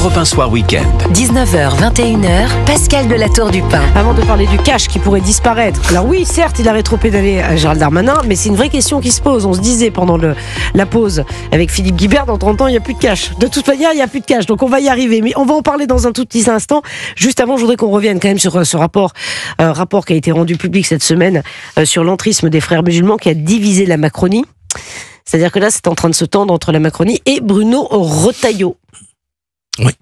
Europe 1 Soir Week-end. 19h, 21h, Pascal de la Tour du Pin. Avant de parler du cash qui pourrait disparaître. Alors oui, certes, il a rétropédalé à Gérald Darmanin, mais c'est une vraie question qui se pose. On se disait pendant la pause avec Philippe Guibert, dans 30 ans, il n'y a plus de cash. De toute manière, il n'y a plus de cash, donc on va y arriver. Mais on va en parler dans un tout petit instant. Juste avant, je voudrais qu'on revienne quand même sur ce rapport qui a été rendu public cette semaine sur l'entrisme des frères musulmans qui a divisé la Macronie. C'est-à-dire que là, c'est en train de se tendre entre la Macronie et Bruno Retailleau. Oui.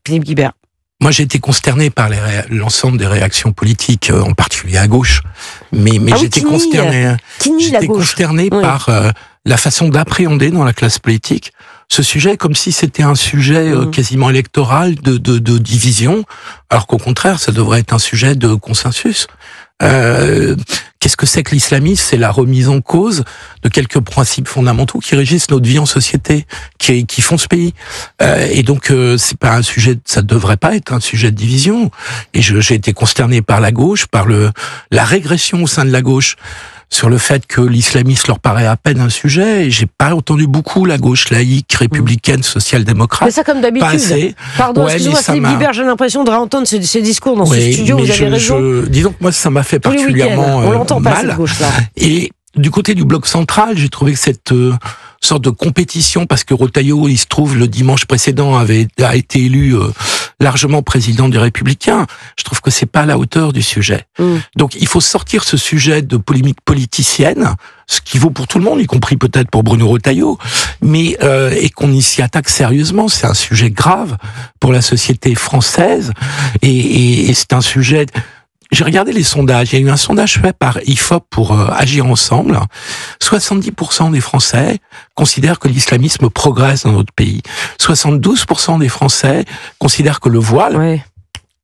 Philippe Guibert. Moi, j'ai été consterné par l'ensemble des réactions politiques, en particulier à gauche. Mais j'étais consterné. Consterné par la façon d'appréhender dans la classe politique ce sujet, comme si c'était un sujet quasiment électoral de division, alors qu'au contraire, ça devrait être un sujet de consensus. Qu'est-ce que c'est que l'islamisme? C'est la remise en cause de quelques principes fondamentaux qui régissent notre vie en société, qui font ce pays. Et donc, c'est pas un sujet, ça devrait pas être un sujet de division. Et j'ai été consterné par la gauche, par la régression au sein de la gauche, sur le fait que l'islamisme leur paraît à peine un sujet, et j'ai pas entendu beaucoup la gauche laïque, républicaine, social-démocrate. Mais ça, comme d'habitude. Pardon, excusez-moi, Philippe Guibert, j'ai l'impression de réentendre ces discours dans ce studio, vous avez raison. Disons que moi, ça m'a fait particulièrement on l'entend pas, cette gauche-là. Et du côté du bloc central, j'ai trouvé que cette sorte de compétition, parce que Retailleau, il se trouve, le dimanche précédent, a été élu largement président des Républicains. Je trouve que c'est pas à la hauteur du sujet. Donc, il faut sortir ce sujet de polémique politicienne, ce qui vaut pour tout le monde, y compris peut-être pour Bruno Retailleau, mais et qu'on y s'y attaque sérieusement. C'est un sujet grave pour la société française, et c'est un sujet. J'ai regardé les sondages. Il y a eu un sondage fait par IFOP pour Agir Ensemble. 70% des Français considèrent que l'islamisme progresse dans notre pays. 72% des Français considèrent que le voile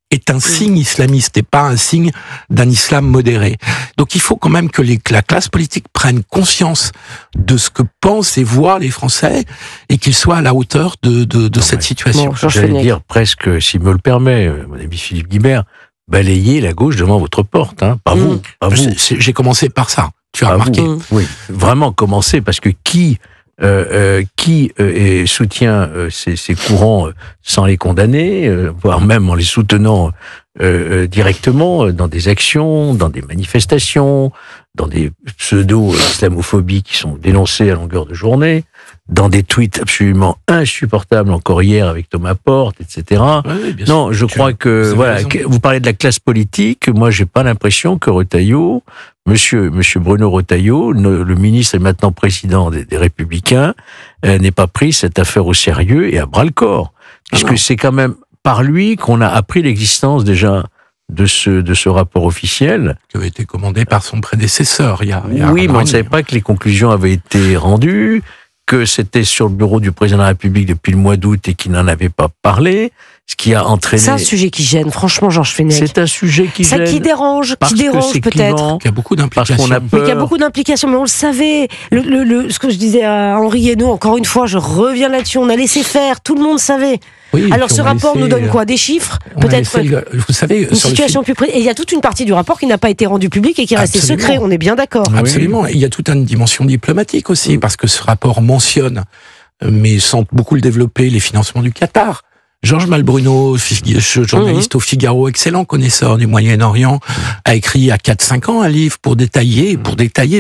est un signe islamiste et pas un signe d'un islam modéré. Donc il faut quand même que la classe politique prenne conscience de ce que pensent et voient les Français et qu'ils soient à la hauteur de cette situation. Bon, j'allais dire presque, s'il me le permet, mon ami Philippe Guibert, balayer la gauche devant votre porte, hein. Pas vous, pas vous. J'ai commencé par ça, tu as remarqué. Oui, vraiment commencer, parce que qui soutient ces courants sans les condamner, voire même en les soutenant directement dans des actions, dans des manifestations, dans des pseudo-islamophobies qui sont dénoncées à longueur de journée, dans des tweets absolument insupportables, encore hier avec Thomas Porte, etc. Oui, non, je crois que voilà, vous parlez de la classe politique. Moi, j'ai pas l'impression que Retailleau, Monsieur Bruno Retailleau, le ministre et maintenant président des Républicains, n'ait pas pris cette affaire au sérieux et à bras le corps, puisque c'est quand même par lui qu'on a appris l'existence déjà de ce rapport officiel. Qui avait été commandé par son prédécesseur, oui, mais on ne savait pas que les conclusions avaient été rendues, que c'était sur le bureau du président de la République depuis le mois d'août et qu'il n'en avait pas parlé, ce qui a entraîné... C'est un sujet qui gêne, franchement, Georges Fenech. C'est un sujet qui gêne. Qui dérange peut-être. Il y a beaucoup d'implications. Mais il y a beaucoup d'implications, mais on le savait. Ce que je disais à Henri Hénaud, encore une fois, je reviens là-dessus, on a laissé faire, tout le monde savait. Oui, alors ce rapport nous donne quoi? Des chiffres? Peut-être vous savez, une situation plus précise. Et il y a toute une partie du rapport qui n'a pas été rendue publique et qui est restée secret, on est bien d'accord. Absolument. Oui. Il y a toute une dimension diplomatique aussi, parce que ce rapport mentionne, mais sans beaucoup le développer, les financements du Qatar. Georges Malbruno, journaliste au Figaro, excellent connaisseur du Moyen-Orient, a écrit il y a 4-5 ans un livre pour détailler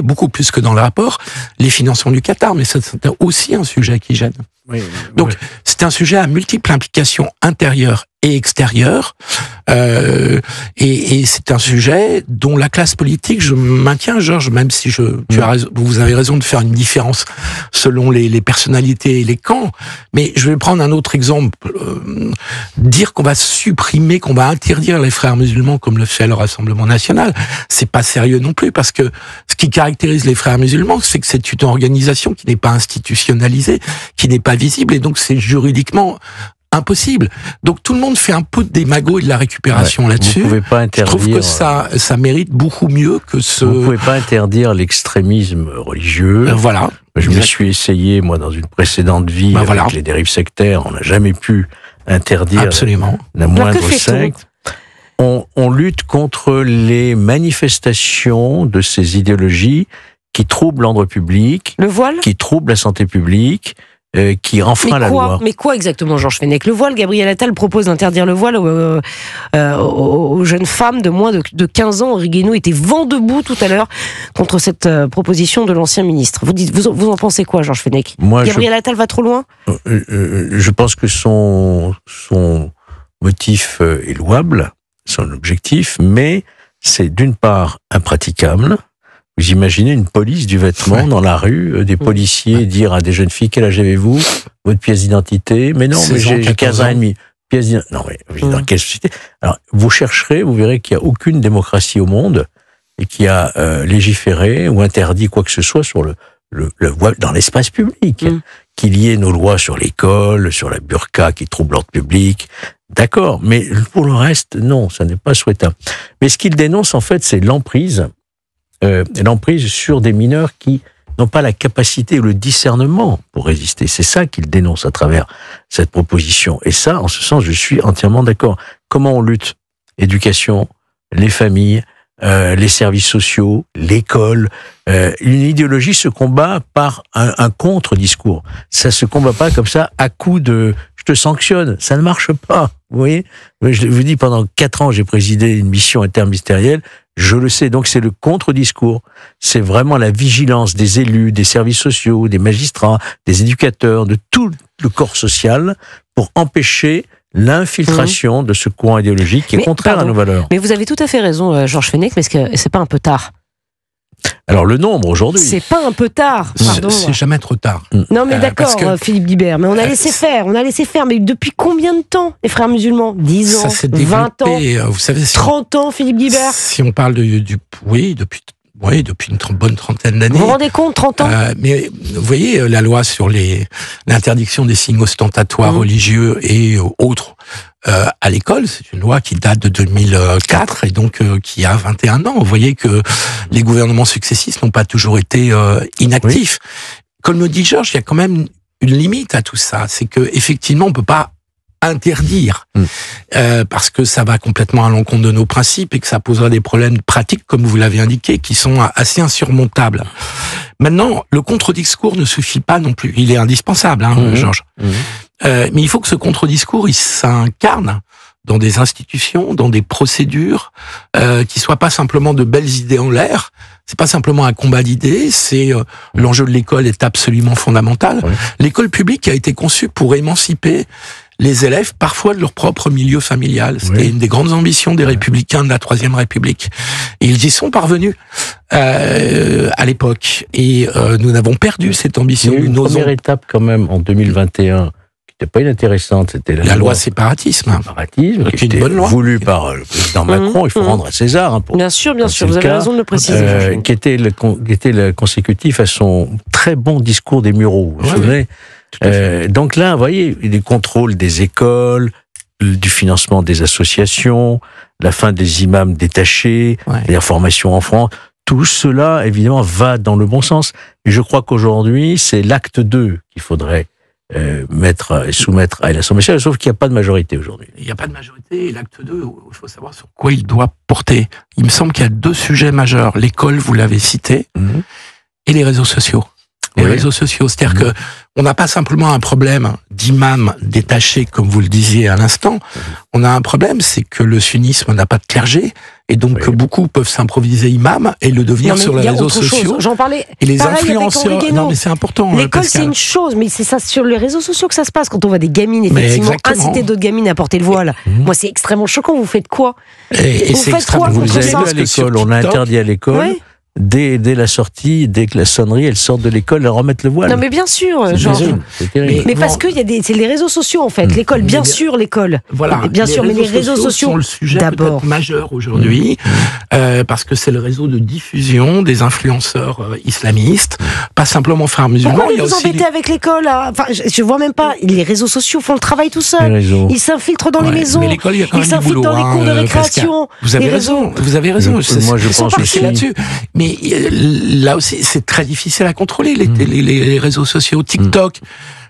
beaucoup plus que dans le rapport, les financements du Qatar. Mais c'est aussi un sujet qui gêne. Donc, c'est un sujet à multiples implications intérieures et extérieures, et c'est un sujet dont la classe politique, je maintiens, Georges, même si vous avez raison de faire une différence selon les personnalités et les camps, mais je vais prendre un autre exemple. Dire qu'on va supprimer, qu'on va interdire les frères musulmans comme le fait le Rassemblement national, c'est pas sérieux non plus, parce que ce qui caractérise les frères musulmans, c'est que c'est une organisation qui n'est pas institutionnalisée, qui n'est pas visible, et donc c'est juridiquement impossible. Donc tout le monde fait un peu de démago et de la récupération là-dessus. Vous pouvez pas interdire. Je trouve que ça mérite beaucoup mieux que ce... Vous pouvez pas interdire l'extrémisme religieux. Voilà. Je me suis essayé, moi, dans une précédente vie, avec les dérives sectaires, on n'a jamais pu interdire la moindre secte. On lutte contre les manifestations de ces idéologies qui troublent l'ordre public, le voile, qui troublent la santé publique, qui enfreint la loi. Mais quoi exactement, Georges Fenech? Le voile, Gabriel Attal propose d'interdire le voile aux jeunes femmes de moins de 15 ans. Henri Guénaud était vent debout tout à l'heure contre cette proposition de l'ancien ministre. Vous en pensez quoi, Georges Fenech? Gabriel Attal va trop loin? Je pense que son motif est louable, son objectif, mais c'est d'une part impraticable. Vous imaginez une police du vêtement dans la rue, des policiers dire à des jeunes filles: quel âge avez-vous? Votre pièce d'identité? Mais non, mais j'ai 15 ans et demi. Non, mais dans quelle société? Alors, vous chercherez, vous verrez qu'il n'y a aucune démocratie au monde et qui a légiféré ou interdit quoi que ce soit sur le voile dans l'espace public. Qu'il y ait nos lois sur l'école, sur la burqa qui trouble l'ordre public, d'accord, mais pour le reste, non, ça n'est pas souhaitable. Mais ce qu'il dénonce, en fait, c'est l'emprise sur des mineurs qui n'ont pas la capacité ou le discernement pour résister. C'est ça qu'il dénonce à travers cette proposition. Et ça, en ce sens, je suis entièrement d'accord. Comment on lutte? Éducation, les familles, les services sociaux, l'école. Une idéologie se combat par un contre-discours. Ça se combat pas comme ça à coup de « je te sanctionne ». Ça ne marche pas. Vous voyez? Je vous dis, pendant 4 ans, j'ai présidé une mission interministérielle. Je le sais. Donc c'est le contre-discours. C'est vraiment la vigilance des élus, des services sociaux, des magistrats, des éducateurs, de tout le corps social pour empêcher l'infiltration de ce courant idéologique qui est contraire à nos valeurs. Mais vous avez tout à fait raison, Georges Fenech, parce que c'est pas un peu tard. Alors le nombre aujourd'hui. C'est pas un peu tard, pardon. C'est jamais trop tard. Non mais d'accord, Philippe Guibert, mais on a laissé faire, mais depuis combien de temps, les frères musulmans? 10 ans, 20 ans, vous savez, 30 ans, Philippe Guibert? Si on parle depuis une bonne trentaine d'années. Vous vous rendez compte, 30 ans? Mais vous voyez, la loi sur l'interdiction des signes ostentatoires religieux et autres à l'école, c'est une loi qui date de 2004 et donc qui a 21 ans. Vous voyez que les gouvernements successifs n'ont pas toujours été inactifs. Comme le dit Georges, il y a quand même une limite à tout ça. C'est que effectivement, on peut pas interdire parce que ça va complètement à l'encontre de nos principes et que ça posera des problèmes pratiques, comme vous l'avez indiqué, qui sont assez insurmontables. Maintenant, le contre-discours ne suffit pas non plus. Il est indispensable, Georges. Mais il faut que ce contre-discours, il s'incarne dans des institutions, dans des procédures, qui soient pas simplement de belles idées en l'air. C'est pas simplement un combat d'idées, c'est l'enjeu de l'école est absolument fondamental. L'école publique a été conçue pour émanciper les élèves, parfois de leur propre milieu familial. C'était une des grandes ambitions des Républicains de la Troisième République. Et ils y sont parvenus à l'époque. Et nous n'avons perdu cette ambition. Il y a eu une première étape quand même en 2021 qui n'était pas inintéressante. C'était la loi séparatisme. Qui était voulue par le président Macron. Il faut rendre à César. Bien sûr, vous avez raison de le préciser. Qui était le consécutif à son très bon discours des Mureaux. Vous vous souvenez? Donc là, vous voyez, les contrôles des écoles, du financement des associations, la fin des imams détachés, les formations en France, tout cela, évidemment, va dans le bon sens. Et je crois qu'aujourd'hui, c'est l'acte 2 qu'il faudrait soumettre à l'Assemblée nationale, sauf qu'il n'y a pas de majorité aujourd'hui. Il n'y a pas de majorité, et l'acte 2, il faut savoir sur quoi il doit porter. Il me semble qu'il y a 2 sujets majeurs. L'école, vous l'avez cité, et les réseaux sociaux. Les réseaux sociaux, c'est-à-dire que on n'a pas simplement un problème d'imams détachés, comme vous le disiez à l'instant. On a un problème, c'est que le sunnisme n'a pas de clergé, et donc beaucoup peuvent s'improviser imams et le devenir sur les réseaux sociaux. J'en parlais. Et les influenceurs. Non, mais c'est important. L'école, c'est une chose, mais c'est ça sur les réseaux sociaux que ça se passe. Quand on voit des gamines, effectivement, inciter d'autres gamines à porter le voile. Moi, c'est extrêmement choquant. Vous faites quoi? Et c'est extrêmement. Vous avez vu à l'école, on a interdit à l'école. Dès la sortie, dès que la sonnerie, elles sortent de l'école, elles remettent le voile. Non mais bien sûr, Georges. Mais parce que c'est les réseaux sociaux en fait. L'école, bien sûr, l'école. Voilà. Bien sûr, mais les réseaux sociaux sont le sujet peut-être majeur aujourd'hui, parce que c'est le réseau de diffusion des influenceurs islamistes, pas simplement frères musulmans. Pourquoi vous embêtez avec l'école? Enfin, je vois même pas. Les réseaux sociaux font le travail tout seuls. Ils s'infiltrent dans les maisons. Mais l'école, il y a quand même ils s'infiltrent dans les cours de récréation. Vous avez raison. Moi, je pense aussi là-dessus. Mais là aussi, c'est très difficile à contrôler, les réseaux sociaux, TikTok,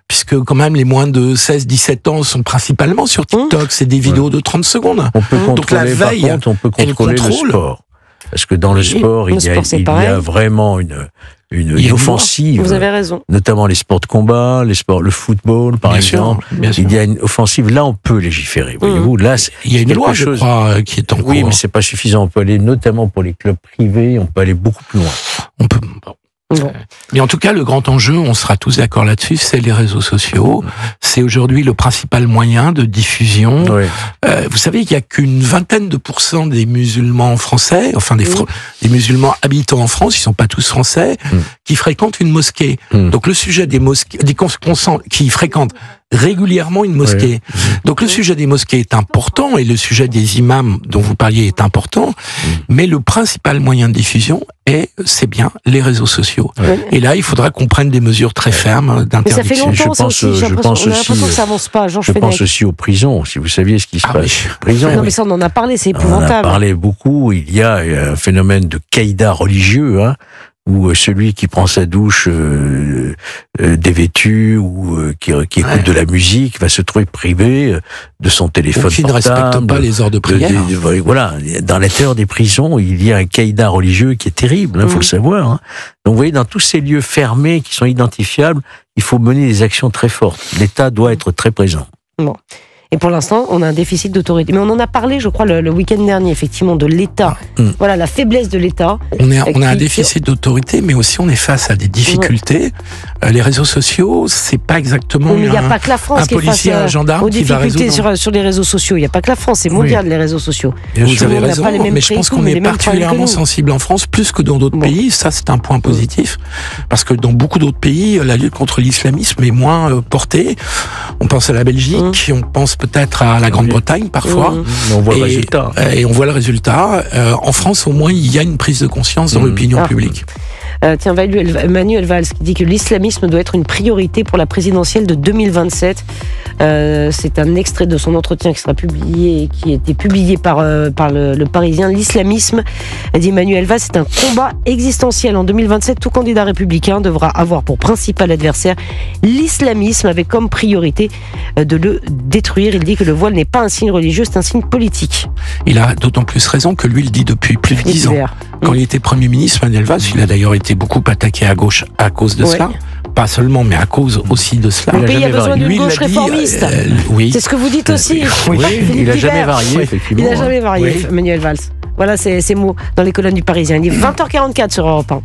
puisque quand même les moins de 16-17 ans sont principalement sur TikTok, c'est des vidéos de 30 secondes. On peut contrôler, par contre, on peut contrôler le sport. Parce que dans le sport, il y a vraiment une offensive. Vous avez raison. Notamment les sports de combat, le football, par exemple. Bien sûr. Il y a une offensive. Là, on peut légiférer. Voyez-vous, là, il y a une loi, je crois, qui est en cours. Oui, mais c'est pas suffisant. On peut aller, notamment pour les clubs privés, on peut aller beaucoup plus loin. On peut. Bon. Mais en tout cas, le grand enjeu, on sera tous d'accord là-dessus, c'est les réseaux sociaux. C'est aujourd'hui le principal moyen de diffusion. Oui. Vous savez, il y a qu'une vingtaine de % des musulmans français, enfin des musulmans habitants en France, ils sont pas tous français, qui fréquentent une mosquée. Donc le sujet des mosquées, qui fréquentent régulièrement une mosquée. Donc le sujet des mosquées est important et le sujet des imams dont vous parliez est important, mais le principal moyen de diffusion c'est bien les réseaux sociaux. Et là, il faudra qu'on prenne des mesures très fermes d'interdiction. Mais ça fait longtemps, ça aussi. J'ai l'impression que ça avance pas. Je pense aussi aux prisons, si vous saviez ce qui se passe. Prison, non, mais ça, on en a parlé, c'est épouvantable. On en a parlé beaucoup. Il y a un phénomène de caïda religieux, où celui qui prend sa douche dévêtu ou qui écoute de la musique va se trouver privé de son téléphone portable. Qui ne respecte pas les heures de prière. Voilà, dans l'intérieur des prisons, il y a un caïda religieux qui est terrible, faut le savoir. Donc vous voyez, dans tous ces lieux fermés qui sont identifiables, il faut mener des actions très fortes. L'État doit être très présent. Bon. Et pour l'instant, on a un déficit d'autorité. Mais on en a parlé, je crois, le week-end dernier, effectivement, de l'État. Voilà, la faiblesse de l'État. On a un déficit d'autorité, mais aussi on est face à des difficultés. Les réseaux sociaux, c'est pas exactement il n'y a pas que la France un policier, un gendarme qui va résoudre. Sur les réseaux sociaux. Il n'y a pas que la France, c'est mondial, les réseaux sociaux. Vous avez raison, mais je pense qu'on est particulièrement sensible en France, plus que dans d'autres pays. Ça, c'est un point positif. Parce que dans beaucoup d'autres pays, la lutte contre l'islamisme est moins portée. On pense à la Belgique, on pense peut-être à la Grande-Bretagne parfois. On voit le résultat. Et on voit le résultat. En France, au moins, il y a une prise de conscience dans l'opinion publique. Tiens, Manuel Valls qui dit que l'islamisme doit être une priorité pour la présidentielle de 2027. C'est un extrait de son entretien qui sera publié, qui a été publié par le Parisien. L'islamisme, dit Manuel Valls, c'est un combat existentiel. En 2027, tout candidat républicain devra avoir pour principal adversaire l'islamisme avec comme priorité de le détruire. Il dit que le voile n'est pas un signe religieux, c'est un signe politique. Il a d'autant plus raison que lui le dit depuis plus de 10 ans. Quand il était Premier ministre, Manuel Valls, il a d'ailleurs été beaucoup attaqué à gauche à cause de cela. Pas seulement, mais à cause aussi de cela. Le pays a besoin d'une gauche réformiste. Oui. C'est ce que vous dites aussi. Il n'a jamais varié, effectivement. Il n'a jamais varié, Manuel Valls. Voilà ces mots dans les colonnes du Parisien. Il est 20h44 sur Europe 1.